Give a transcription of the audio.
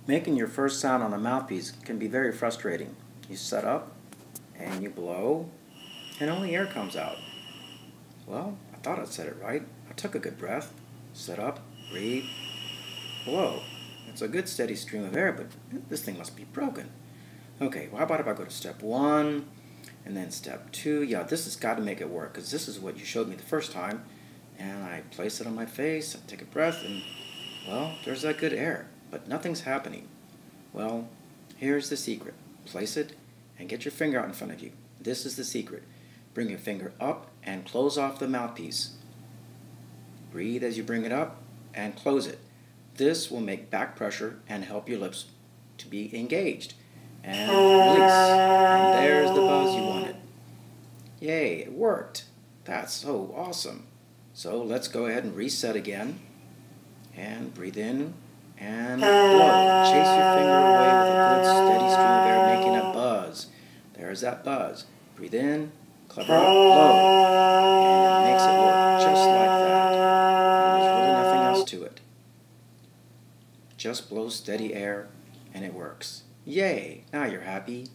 Making your first sound on a mouthpiece can be very frustrating. You set up and you blow and only air comes out. Well, I thought I'd said it right. I took a good breath, set up, breathe, blow. It's a good steady stream of air, but this thing must be broken. Okay, well, how about if I go to step 1 and then step 2? Yeah, this has got to make it work because this is what you showed me the first time. And I place it on my face, I take a breath, and well, there's that good air, but nothing's happening. Well, here's the secret. Place it and get your finger out in front of you. This is the secret. Bring your finger up and close off the mouthpiece. Breathe as you bring it up and close it. This will make back pressure and help your lips to be engaged. And release. And there's the buzz you wanted. Yay, it worked. That's so awesome. So let's go ahead and reset again. And breathe in and blow. Chase your finger away with a good steady stream of air making a buzz. There's that buzz. Breathe in, cover up, blow. And it makes it work just like that. And there's really nothing else to it. Just blow steady air and it works. Yay! Now you're happy.